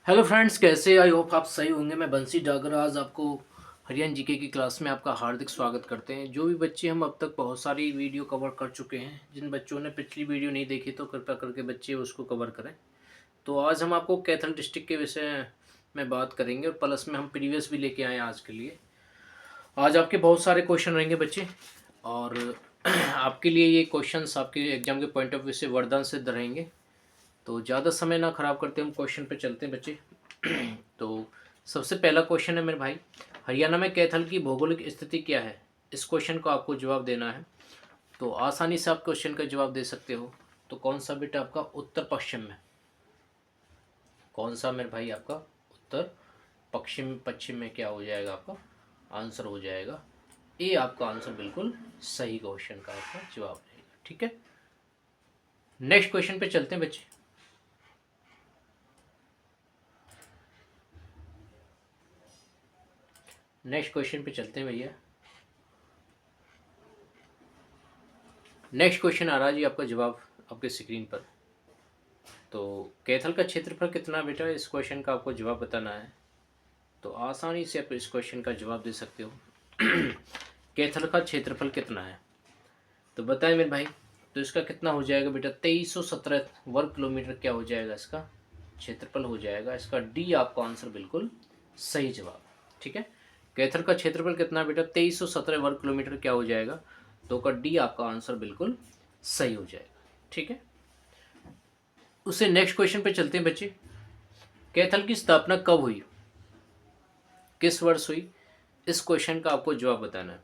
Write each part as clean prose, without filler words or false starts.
Hello friends, कैसे? I hope आप सही होंगे। मैं बंसी डागर आज आपको हरियाणा जीके की क्लास में आपका हार्दिक स्वागत करते हैं। जो भी बच्चे हम अब तक बहुत सारी वीडियो कवर कर चुके हैं, जिन बच्चों ने पिछली वीडियो नहीं देखी तो कृपया करके बच्चे उसको कवर करें। तो आज हम आपको कैथल डिस्ट्रिक्ट के विषय में बात करेंगे और प्लस में हम प्रीवियस भी लेके आए हैं आज के लिए। आज आपके बहुत सारे क्वेश्चन रहेंगे बच्चे, और आपके लिए ये क्वेश्चंस आपके एग्जाम के पॉइंट ऑफ व्यू से वरदान सिद्ध रहेंगे। तो ज़्यादा समय ना खराब करते, हम क्वेश्चन पे चलते हैं बच्चे। तो सबसे पहला क्वेश्चन है मेरे भाई, हरियाणा में कैथल की भौगोलिक स्थिति क्या है? इस क्वेश्चन को आपको जवाब देना है। तो आसानी से आप क्वेश्चन का जवाब दे सकते हो। तो कौन सा बेटा आपका उत्तर पश्चिम में? कौन सा मेरे भाई आपका उत्तर पश्चिम पश्चिम में क्या हो जाएगा? आपका आंसर हो जाएगा ए। आपका आंसर बिल्कुल सही क्वेश्चन का आपका जवाब रहेगा। ठीक है, नेक्स्ट क्वेश्चन पे चलते हैं बच्चे। नेक्स्ट क्वेश्चन पे चलते हैं भैया। नेक्स्ट क्वेश्चन आ रहा है जी, आपका जवाब आपके स्क्रीन पर। तो कैथल का क्षेत्रफल कितना बेटा? इस क्वेश्चन का आपको जवाब बताना है। तो आसानी से आप इस क्वेश्चन का जवाब दे सकते हो। कैथल का क्षेत्रफल कितना है? तो बताएं मेरे भाई। तो इसका कितना हो जाएगा बेटा? 2317 वर्ग किलोमीटर क्या हो जाएगा? इसका क्षेत्रफल हो जाएगा। इसका डी आपका आंसर बिल्कुल सही जवाब। ठीक है, कैथल का क्षेत्रफल कितना बेटा? 2317 वर्ग किलोमीटर क्या हो जाएगा? तो का डी आपका आंसर बिल्कुल सही हो जाएगा। ठीक है, उससे नेक्स्ट क्वेश्चन पे चलते हैं बच्चे। कैथल की स्थापना कब हुई? किस वर्ष हुई? इस क्वेश्चन का आपको जवाब बताना है।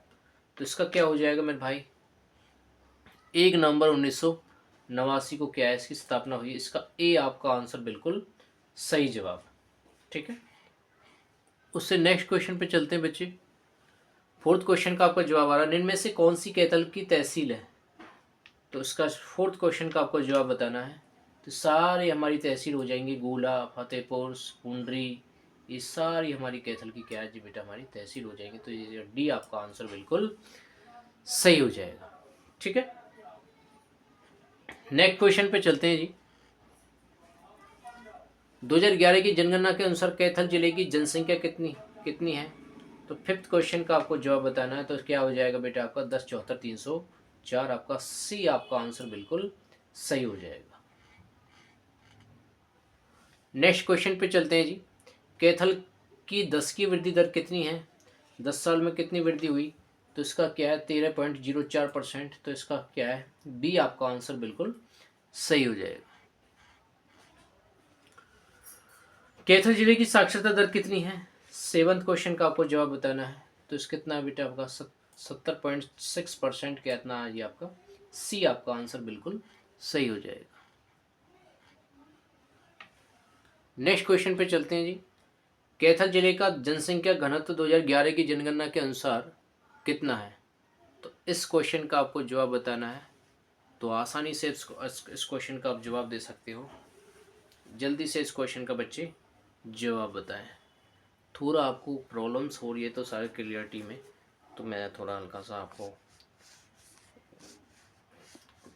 तो इसका क्या हो जाएगा मेरे भाई? 1 नवंबर 1989 को क्या है, इसकी स्थापना हुई। इसका ए आपका आंसर बिल्कुल सही जवाब। ठीक है, उससे नेक्स्ट क्वेश्चन पे चलते हैं बच्चे। फोर्थ क्वेश्चन का आपका जवाब आ रहा है, निम्न में से कौन सी कैथल की तहसील है? तो इसका फोर्थ क्वेश्चन का आपको जवाब बताना है। तो सारी हमारी तहसील हो जाएंगी, गोला, फतेहपुर, पुंडरी, ये सारी हमारी कैथल की क्या है जी बेटा? हमारी तहसील हो जाएंगी। तो ये डी आपका आंसर बिल्कुल सही हो जाएगा। ठीक है, नेक्स्ट क्वेश्चन पे चलते हैं जी। 2011 की जनगणना के अनुसार कैथल जिले की जनसंख्या कितनी कितनी है? तो फिफ्थ क्वेश्चन का आपको जवाब बताना है। तो क्या हो जाएगा बेटा? आपका 1074 आपका सी आपका आंसर बिल्कुल सही हो जाएगा। नेक्स्ट क्वेश्चन पे चलते हैं जी। कैथल की 10 की वृद्धि दर कितनी है? 10 साल में कितनी वृद्धि हुई? तो इसका क्या है? 13.04%। तो इसका क्या है? बी आपका आंसर बिल्कुल सही हो जाएगा। कैथल जिले की साक्षरता दर कितनी है? सेवंथ क्वेश्चन का आपको जवाब बताना है। तो इस कितना बेटा? आपका 70.6% कितना है जी? आपका सी आपका आंसर बिल्कुल सही हो जाएगा। नेक्स्ट क्वेश्चन पे चलते हैं जी। कैथल जिले का जनसंख्या घनत्व 2011 की जनगणना के अनुसार कितना है? तो इस क्वेश्चन का आपको जवाब बताना है। तो आसानी से इस क्वेश्चन का आप जवाब दे सकते हो। जल्दी से इस क्वेश्चन का बच्चे जवाब बताएं। थोड़ा आपको प्रॉब्लम्स हो रही है तो सारे क्लियरिटी में, तो मैं थोड़ा हल्का सा आपको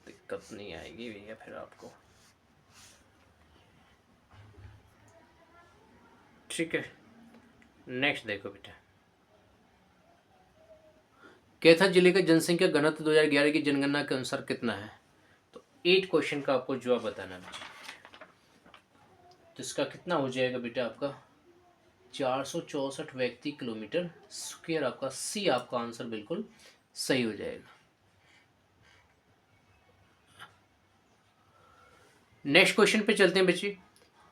दिक्कत नहीं आएगी भैया फिर आपको। ठीक है, नेक्स्ट देखो बेटा। कैथल जिले का जनसंख्या घनत्व 2011 की जनगणना के अनुसार कितना है? तो 8 क्वेश्चन का आपको जवाब बताना है बेटा। तो इसका कितना हो जाएगा बेटा? आपका 464 व्यक्ति किलोमीटर स्क्वायर। आपका सी आपका आंसर बिल्कुल सही हो जाएगा। नेक्स्ट क्वेश्चन पे चलते हैं बच्चे।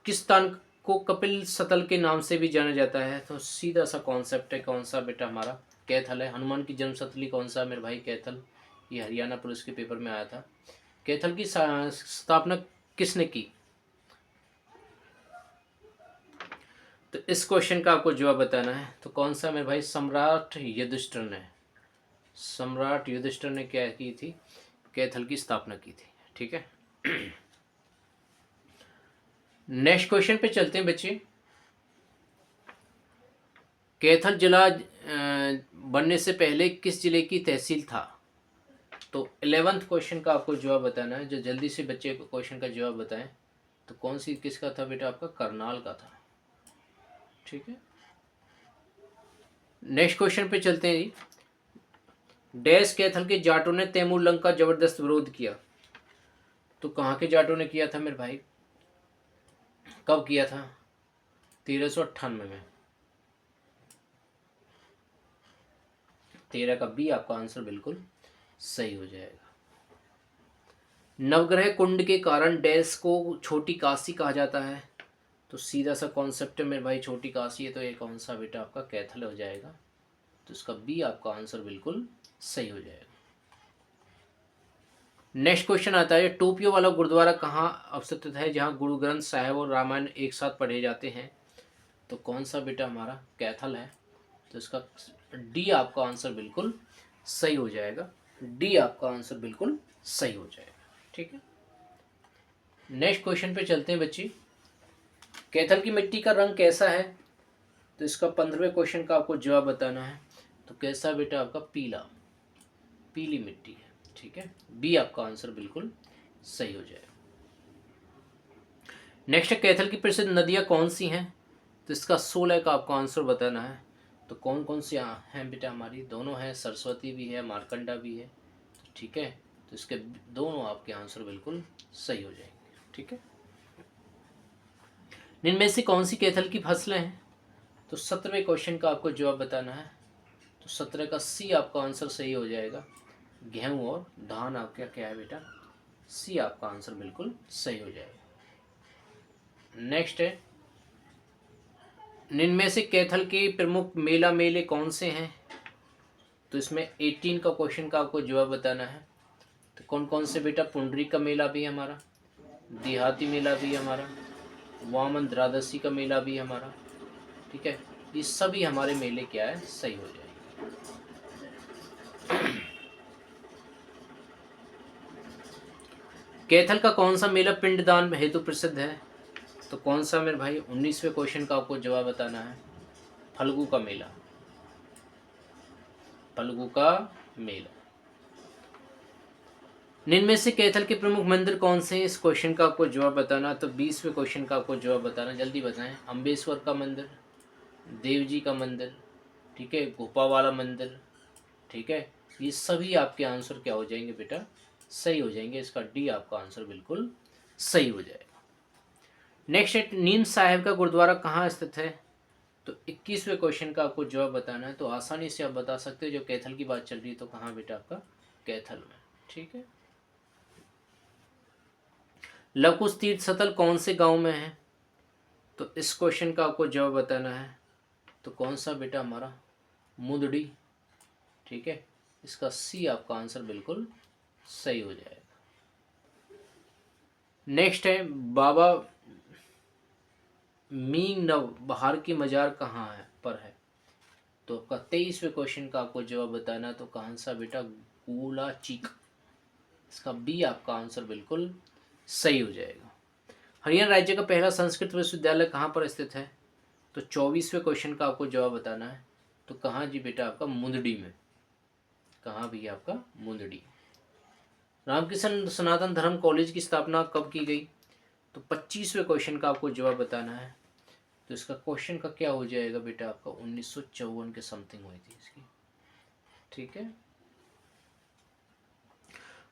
किस स्थान को कपिल सतल के नाम से भी जाना जाता है? तो सीधा सा कॉन्सेप्ट है। कौन सा बेटा? हमारा कैथल है। हनुमान की जन्मस्थली कौन सा मेरे भाई? कैथल। ये हरियाणा पुलिस के पेपर में आया था। कैथल की स्थापना किसने की? तो इस क्वेश्चन का आपको जवाब बताना है। तो कौन सा मेरे भाई? सम्राट युधिष्ठिर ने। सम्राट युधिष्ठिर ने क्या की थी? कैथल की स्थापना की थी। ठीक है, नेक्स्ट क्वेश्चन पे चलते हैं बच्चे। कैथल जिला बनने से पहले किस जिले की तहसील था? तो 11th क्वेश्चन का आपको जवाब बताना है। जो जल्दी से बच्चे को क्वेश्चन का जवाब बताएं। तो कौन सी किसका था बेटा? आपका करनाल का था। ठीक है। नेक्स्ट क्वेश्चन पे चलते हैं जी। डैश कैथल के जाटों ने तैमूर लंग का जबरदस्त विरोध किया। तो कहाँ के जाटों ने किया था मेरे भाई, कब किया था? 1398 में। 13 का बी आपका आंसर बिल्कुल सही हो जाएगा। नवग्रह कुंड के कारण डैश को छोटी काशी कहा जाता है। तो सीधा सा कॉन्सेप्ट है मेरे भाई, छोटी काशी है तो ये कौन सा बेटा आपका कैथल हो जाएगा। तो इसका बी आपका आंसर बिल्कुल सही हो जाएगा। नेक्स्ट क्वेश्चन आता है, टोपियो वाला गुरुद्वारा कहाँ अवस्थित है जहाँ गुरु ग्रंथ साहिब और रामायण एक साथ पढ़े जाते हैं। तो कौन सा बेटा हमारा कैथल है। तो इसका डी आपका आंसर बिल्कुल सही हो जाएगा। डी आपका आंसर बिल्कुल सही हो जाएगा। ठीक है। नेक्स्ट क्वेश्चन पे चलते हैं बच्चे। कैथल की मिट्टी का रंग कैसा है। तो इसका 15वें क्वेश्चन का आपको जवाब बताना है। तो कैसा बेटा आपका पीला, पीली मिट्टी है। ठीक है, बी आपका आंसर बिल्कुल सही हो जाएगा। नेक्स्ट है, कैथल की प्रसिद्ध नदियां कौन सी हैं। तो इसका 16 का आपको आंसर बताना है। तो कौन कौन सी हैं बेटा हमारी, दोनों हैं, सरस्वती भी है, मारकंडा भी है। ठीक है, तो इसके दोनों आपके आंसर बिल्कुल सही हो जाएंगे। ठीक है। इनमें से कौन सी कैथल की फसलें हैं। तो 17वें क्वेश्चन का आपको जवाब बताना है। तो 17 का सी आपका आंसर सही हो जाएगा। गेहूं और धान आपका क्या है बेटा, सी आपका आंसर बिल्कुल सही हो जाएगा। नेक्स्ट है, इनमें से कैथल के प्रमुख मेला मेले कौन से हैं। तो इसमें 18 का क्वेश्चन का आपको जवाब बताना है। तो कौन कौन से बेटा, पुंडरी का मेला भी है हमारा, देहाती मेला भी है हमारा, वामन द्वादशी का मेला भी है हमारा। ठीक है, ये सभी हमारे मेले क्या है, सही हो जाएंगे। कैथल का कौन सा मेला पिंडदान हेतु प्रसिद्ध है। तो कौन सा मेरे भाई, 19वें क्वेश्चन का आपको जवाब बताना है। फल्गु का मेला, फल्गु का मेला। इनमें से कैथल के प्रमुख मंदिर कौन से हैं, इस क्वेश्चन का आपको जवाब बताना। तो 20वें क्वेश्चन का आपको जवाब बताना, जल्दी बताएं। अम्बेश्वर का मंदिर, देव जी का मंदिर, ठीक है, गोपा वाला मंदिर। ठीक है, ये सभी आपके आंसर क्या हो जाएंगे बेटा, सही हो जाएंगे। इसका डी आपका आंसर बिल्कुल सही हो जाएगा। नेक्स्ट है, नीम साहिब का गुरुद्वारा कहाँ स्थित है। तो 21वें क्वेश्चन का आपको जवाब बताना है। तो आसानी से आप बता सकते हो, जो कैथल की बात चल रही है तो कहाँ बेटा आपका, कैथल में। ठीक है। लवकुश तीर्थ स्थल कौन से गांव में है। तो इस क्वेश्चन का आपको जवाब बताना है। तो कौन सा बेटा हमारा, मुंदड़ी। ठीक है, इसका सी आपका आंसर बिल्कुल सही हो जाएगा। नेक्स्ट है, बाबा मीन नव बहार की मजार कहाँ है पर है। तो आपका 23वें क्वेश्चन का आपको जवाब बताना। तो कौन सा बेटा, गोला चीक। इसका बी आपका आंसर बिल्कुल सही हो जाएगा। हरियाणा राज्य का पहला संस्कृत विश्वविद्यालय कहाँ पर स्थित है। तो 24वें क्वेश्चन का आपको जवाब बताना है। तो कहाँ जी बेटा आपका, मुंदड़ी में। कहाँ भी आपका, मुंदड़ी। रामकृष्ण सनातन धर्म कॉलेज की स्थापना कब की गई। तो 25वें क्वेश्चन का आपको जवाब बताना है। तो इसका क्वेश्चन का क्या हो जाएगा बेटा आपका, 1954 के समथिंग हुई थी इसकी। ठीक है।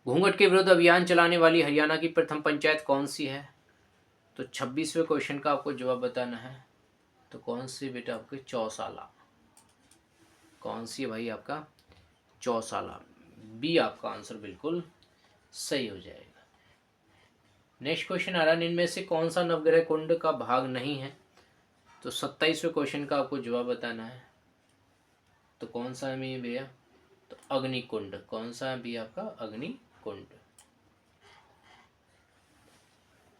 घूंघट के विरुद्ध अभियान चलाने वाली हरियाणा की प्रथम पंचायत कौन सी है। तो 26वें क्वेश्चन का आपको जवाब बताना है। तो कौन सी बेटा आपके, चौसाला। कौन सी है भाई आपका, चौसाला। बी आपका आंसर बिल्कुल सही हो जाएगा। नेक्स्ट क्वेश्चन आ रहा है, इनमें से कौन सा नवग्रह कुंड का भाग नहीं है। तो 27वें क्वेश्चन का आपको जवाब बताना है। तो कौन सा है मेरे भैया, तो अग्निकुंड। कौन सा है भी आपका, अग्निकुंड।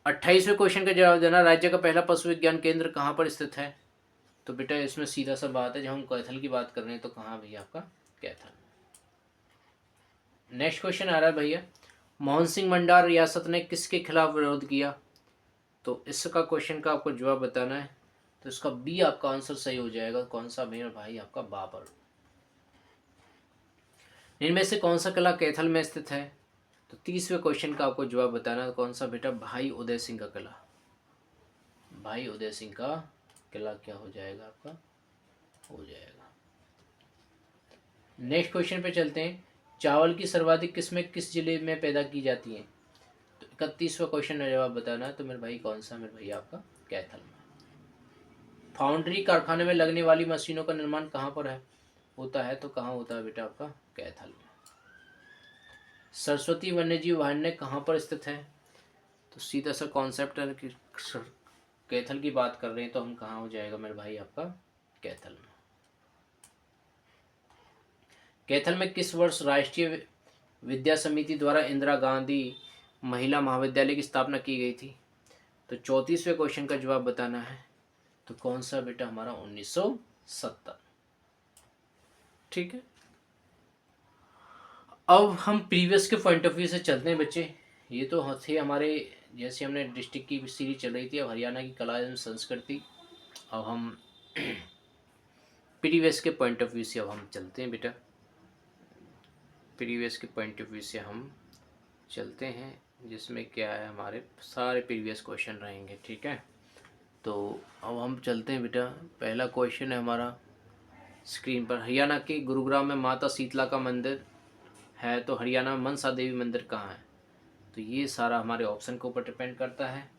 28वें क्वेश्चन का जवाब देना, राज्य का पहला पशु विज्ञान केंद्र कहाँ पर स्थित है। तो बेटा इसमें सीधा सा बात है, जब हम कैथल की बात कर रहे हैं तो कहाँ भैया आपका, कैथल। नेक्स्ट क्वेश्चन आ रहा है भैया, मोहन सिंह मंडार रियासत ने किसके खिलाफ विरोध किया। तो इसका क्वेश्चन का आपको जवाब बताना है। तो इसका बी आपका आंसर सही हो जाएगा। कौन सा मेरा भाई आपका, बाबर। इनमें से कौन सा किला कैथल में स्थित है। तो 30वें क्वेश्चन का आपको जवाब बताना है। कौन सा बेटा, भाई उदय सिंह का किला। भाई उदय सिंह का किला क्या हो जाएगा आपका, हो जाएगा। नेक्स्ट क्वेश्चन पे चलते हैं। चावल की सर्वाधिक किस्में किस जिले में पैदा की जाती हैं? तो 31वां क्वेश्चन का जवाब बताना है। तो मेरे भाई कौन सा, मेरे भाई आपका कैथल में। फाउंड्री कारखाने में लगने वाली मशीनों का निर्माण कहाँ पर है होता है? तो कहाँ होता है बेटा आपका, कैथल में। सरस्वती वन्यजीव अभयारण्य कहाँ पर स्थित है? तो सीधा सा कॉन्सेप्ट है कि कैथल की बात कर रहे हैं तो हम कहाँ हो जाएगा मेरे भाई आपका, कैथल में। कैथल में किस वर्ष राष्ट्रीय विद्या समिति द्वारा इंदिरा गांधी महिला महाविद्यालय की स्थापना की गई थी? तो 34वें क्वेश्चन का जवाब बताना है। तो कौन सा बेटा हमारा, 1970। ठीक है। अब हम प्रीवियस के पॉइंट ऑफ व्यू से चलते हैं बच्चे। ये तो थे हमारे, जैसे हमने डिस्ट्रिक्ट की सीरीज चल रही थी, अब हरियाणा की कला एवं संस्कृति। अब हम प्रीवियस के पॉइंट ऑफ व्यू से अब हम चलते हैं बेटा। प्रीवियस के पॉइंट ऑफ व्यू से हम चलते हैं, जिसमें क्या है, हमारे सारे प्रीवियस क्वेश्चन रहेंगे। ठीक है। तो अब हम चलते हैं बेटा। पहला क्वेश्चन है हमारा स्क्रीन पर। हरियाणा के गुरुग्राम में माता शीतला का मंदिर है, तो हरियाणा में मनसा देवी मंदिर कहाँ है? तो ये सारा हमारे ऑप्शन के ऊपर डिपेंड करता है।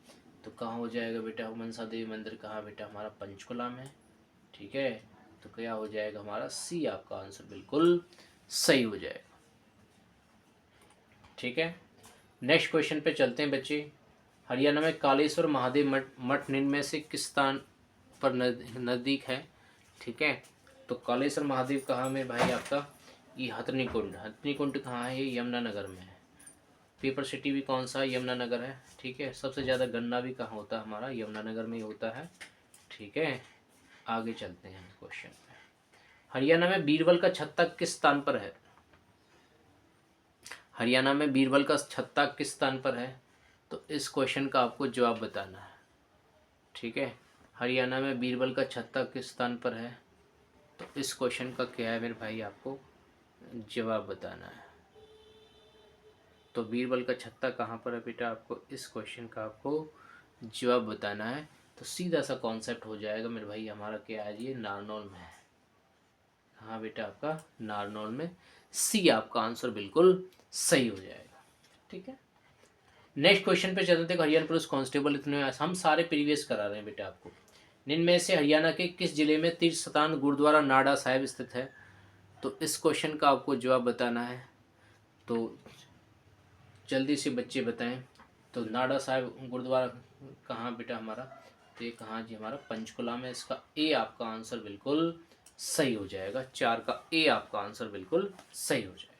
तो कहाँ हो जाएगा बेटा, मनसा देवी मंदिर कहाँ बेटा, हमारा पंचकुला में। ठीक है। तो क्या हो जाएगा हमारा, सी आपका आंसर बिल्कुल सही हो जाएगा। ठीक है। नेक्स्ट क्वेश्चन पे चलते हैं बच्चे। हरियाणा में कालेश्वर महादेव मठ निम्न में से किस स्थान पर नज़दीक है? ठीक है। तो कालेश्वर महादेव कहाँ में भाई आपका, ये हथनी कुंड। हथनी कुंड कहाँ है? ये यमुनानगर में है। पेपर सिटी भी कौन सा है, यमुनानगर है। ठीक है। सबसे ज़्यादा गन्ना भी कहाँ होता है हमारा, यमुनानगर में ही होता है। ठीक है। आगे चलते हैं क्वेश्चन पे। हरियाणा में बीरबल का छत्ता किस स्थान पर है? हरियाणा में बीरबल का छत्ता किस स्थान पर है? तो इस क्वेश्चन का आपको जवाब बताना है। ठीक है। हरियाणा में बीरबल का छत्ता किस स्थान पर है? तो इस क्वेश्चन का क्या है मेरे भाई, आपको जवाब बताना है। तो बीरबल का छत्ता कहाँ पर है बेटा, आपको इस क्वेश्चन का आपको जवाब बताना है। तो सीधा सा कॉन्सेप्ट हो जाएगा मेरे भाई, हमारा क्या है, ये नारनौल में है। हाँ बेटा आपका नारनौल में। सी आपका आंसर बिल्कुल सही हो जाएगा। ठीक है। नेक्स्ट क्वेश्चन पे चलते हैं। हरियाणा पुलिस कांस्टेबल, इतने हम सारे प्रीवियस करा रहे हैं बेटा आपको। इनमें से हरियाणा के किस जिले में तीर्थ स्थान गुरुद्वारा नाडा साहिब स्थित है? तो इस क्वेश्चन का आपको जवाब बताना है। तो जल्दी से बच्चे बताएं। तो नाडा साहिब गुरुद्वारा कहाँ बेटा हमारा, तो ये कहाँ जी, हमारा पंचकुला में। इसका ए आपका आंसर बिल्कुल सही हो जाएगा। 4 का ए आपका आंसर बिल्कुल सही हो जाएगा।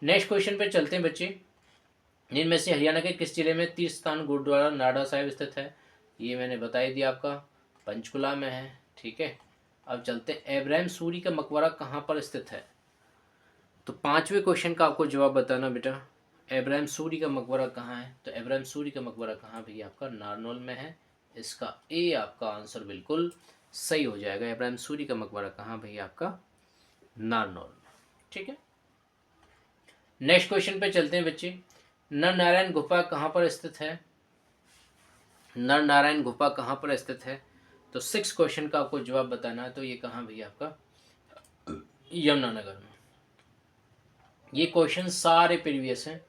नेक्स्ट क्वेश्चन पे चलते हैं बच्चे। इनमें से हरियाणा के किस जिले में तीर्थ स्थान गुरुद्वारा नाडा साहिब स्थित है? ये मैंने बता ही दिया, आपका पंचकुला में है। ठीक है। अब चलते हैं, इब्राहिम सूरी का मकबरा कहाँ पर स्थित है? तो 5वें क्वेश्चन का आपको जवाब बताना बेटा। इब्राहिम सूरी का मकबरा कहाँ है? तो इब्राहिम सूरी का मकबरा कहाँ भैया, आपका नारनौल में है। इसका ए आपका आंसर बिल्कुल सही हो जाएगा। इब्राहिम सूरी का मकबरा कहाँ भैया, आपका नारनौल में। ठीक है। नेक्स्ट क्वेश्चन पे चलते हैं बच्चे। नर नारायण गुफा कहाँ पर स्थित है? नर नारायण गुफा कहाँ पर स्थित है? तो 6 क्वेश्चन का आपको जवाब बताना है। तो ये कहाँ भैया, आपका यमुनानगर में। ये क्वेश्चन सारे प्रीवियस हैं।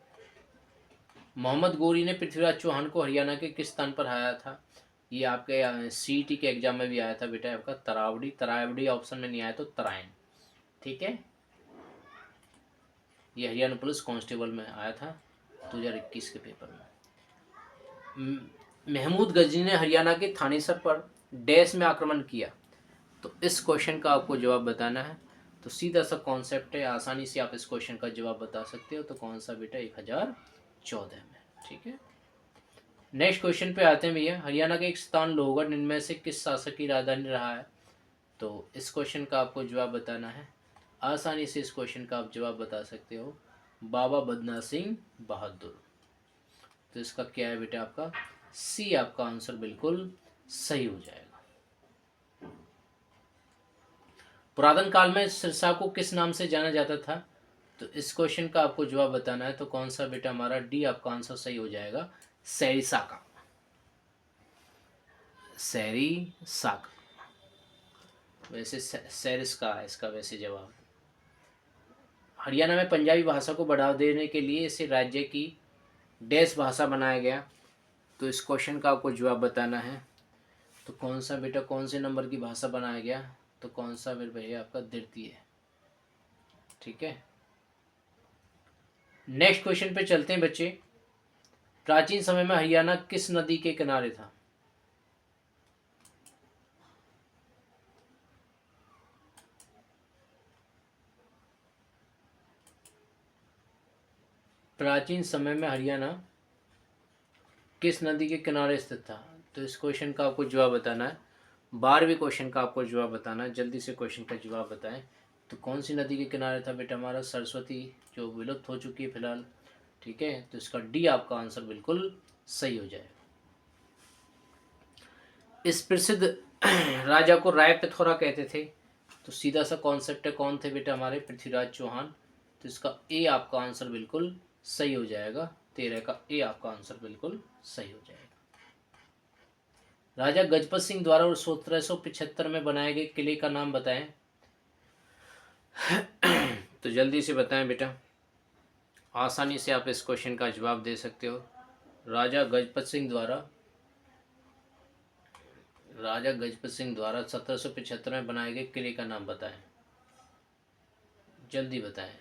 मोहम्मद गोरी ने पृथ्वीराज चौहान को हरियाणा के किस स्थान पर हराया था? ये आपके सीईटी के एग्जाम में भी आया था बेटा, आपका तरावड़ी। तरावड़ी ऑप्शन में नहीं आया तो तराइन। ठीक है। ये हरियाणा पुलिस कांस्टेबल में आया था 2021 के पेपर में। महमूद गजनी ने हरियाणा के थानेसर पर डैश में आक्रमण किया। तो इस क्वेश्चन का आपको जवाब बताना है। तो सीधा सा कॉन्सेप्ट है, आसानी से आप इस क्वेश्चन का जवाब बता सकते हो। तो कौन सा बेटा, 1014 में। ठीक है। नेक्स्ट क्वेश्चन पे आते हैं भैया। हरियाणा का एक स्थान लोहगढ़ इनमें से किस शासक की राजधानी रहा है? तो इस क्वेश्चन का आपको जवाब बताना है। आसानी से इस क्वेश्चन का आप जवाब बता सकते हो, बाबा बदना सिंह बहादुर। तो इसका क्या है बेटा, आपका सी आपका आंसर बिल्कुल सही हो जाएगा। पुरातन काल में सिरसा को किस नाम से जाना जाता था? तो इस क्वेश्चन का आपको जवाब बताना है। तो कौन सा बेटा हमारा डी आपका आंसर सही हो जाएगा, सरिसा का। शहरी शाक। वैसे सैरिस का है इसका वैसे जवाब। हरियाणा में पंजाबी भाषा को बढ़ावा देने के लिए इसे राज्य की डैश भाषा बनाया गया। तो इस क्वेश्चन का आपको जवाब बताना है। तो कौन सा बेटा, कौन से नंबर की भाषा बनाया गया? तो कौन सा मेरे भैया आपका द्वितीय है। ठीक है, नेक्स्ट क्वेश्चन पे चलते हैं बच्चे। प्राचीन समय में हरियाणा किस नदी के किनारे था? प्राचीन समय में हरियाणा किस नदी के किनारे स्थित था? तो इस क्वेश्चन का आपको जवाब बताना है। 12वें क्वेश्चन का आपको जवाब बताना है। जल्दी से क्वेश्चन का जवाब बताएं। तो कौन सी नदी के किनारे था बेटा हमारा? सरस्वती, जो विलुप्त हो चुकी है फिलहाल। ठीक है, तो इसका डी आपका आंसर बिल्कुल सही हो जाएगा। इस प्रसिद्ध राजा को राय पिथौरा कहते थे। तो सीधा सा कॉन्सेप्ट है, कौन थे बेटा हमारे? पृथ्वीराज चौहान। तो इसका ए आपका आंसर बिल्कुल सही हो जाएगा। 13 का ए आपका आंसर बिल्कुल सही हो जाएगा। राजा गजपत सिंह द्वारा 1775 में बनाए गए किले का नाम बताएं। तो जल्दी से बताएं बेटा, आसानी से आप इस क्वेश्चन का जवाब दे सकते हो। राजा गजपत सिंह द्वारा 1775 में बनाए गए किले का नाम बताएं। जल्दी बताएं।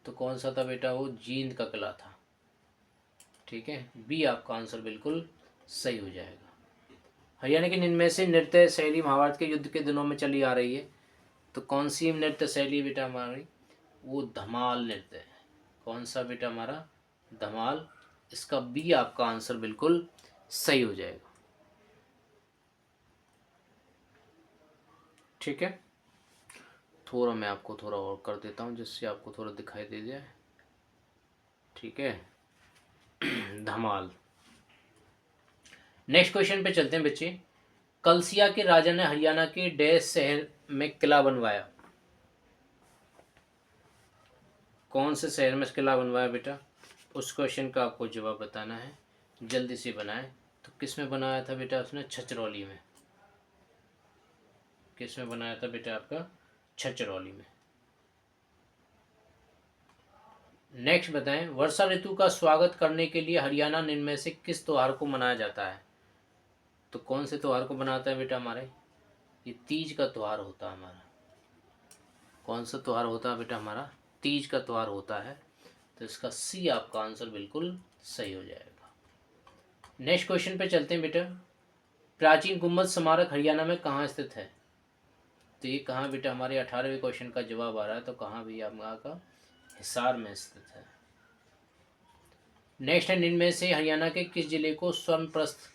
तो कौन सा था बेटा? वो जींद का किला था। ठीक है, बी आपका आंसर बिल्कुल सही हो जाएगा। हरियाणा के इनमें से नृत्य शैली महाभारत के युद्ध के दिनों में चली आ रही है। तो कौन सी नृत्य शैली बेटा हमारी? वो धमाल नृत्य है। कौन सा बेटा हमारा? धमाल। इसका बी आपका आंसर बिल्कुल सही हो जाएगा। ठीक है, थोड़ा मैं आपको थोड़ा और कर देता हूँ जिससे आपको थोड़ा दिखाई दे जाए। ठीक है, धमाल। नेक्स्ट क्वेश्चन पे चलते हैं बच्चे। कलसिया के राजा ने हरियाणा के डैश शहर में किला बनवाया। कौन से शहर में किला बनवाया बेटा? उस क्वेश्चन का आपको जवाब बताना है। जल्दी से बनाएं। तो किस में बनाया था बेटा उसने? छछरौली में। किस में बनाया था बेटा आपका? छछरौली में। नेक्स्ट बताएं, वर्षा ऋतु का स्वागत करने के लिए हरियाणा इनमें से किस त्योहार को मनाया जाता है? तो कौन से त्योहार को मनाता है बेटा हमारे? ये तीज का त्यौहार होता है हमारा। कौन सा त्यौहार होता है बेटा हमारा? तीज का त्यौहार होता है। तो इसका सी आपका आंसर बिल्कुल सही हो जाएगा। नेक्स्ट क्वेश्चन पे चलते हैं बेटा। प्राचीन गुम्बद स्मारक हरियाणा में कहाँ स्थित है? तो ये कहाँ बेटा हमारे? 18वें क्वेश्चन का जवाब आ रहा है। तो कहाँ भी आपका? हिसार में स्थित है। नेक्स्ट है, इनमें से हरियाणा के किस जिले को स्वर्णप्रस्थ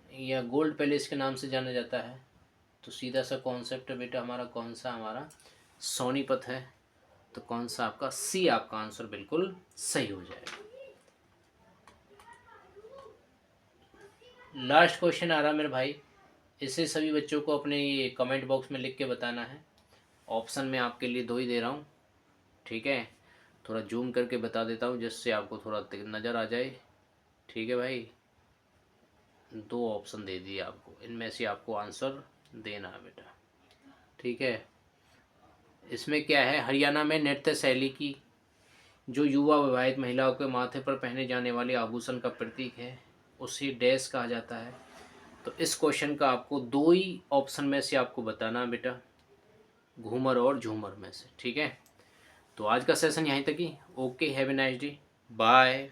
या गोल्ड पैलेस के नाम से जाना जाता है? तो सीधा सा कॉन्सेप्ट है बेटा हमारा, कौन सा हमारा? सोनीपत है। तो कौन सा आपका? सी आपका आंसर बिल्कुल सही हो जाएगा। लास्ट क्वेश्चन आ रहा मेरे भाई, इसे सभी बच्चों को अपने ये कमेंट बॉक्स में लिख के बताना है। ऑप्शन में आपके लिए 2 ही दे रहा हूँ। ठीक है, थोड़ा जूम करके बता देता हूँ जिससे आपको थोड़ा नज़र आ जाए। ठीक है भाई, 2 ऑप्शन दे दिए आपको, इनमें से आपको आंसर देना है बेटा। ठीक है, इसमें क्या है? हरियाणा में नृत्य शैली की जो युवा विवाहित महिलाओं के माथे पर पहने जाने वाले आभूषण का प्रतीक है, उसे डैश कहा जाता है। तो इस क्वेश्चन का आपको 2 ही ऑप्शन में से आपको बताना है बेटा, घूमर और झूमर में से। ठीक है, तो आज का सेशन यहीं तक ही। Okay, have a nice day, bye.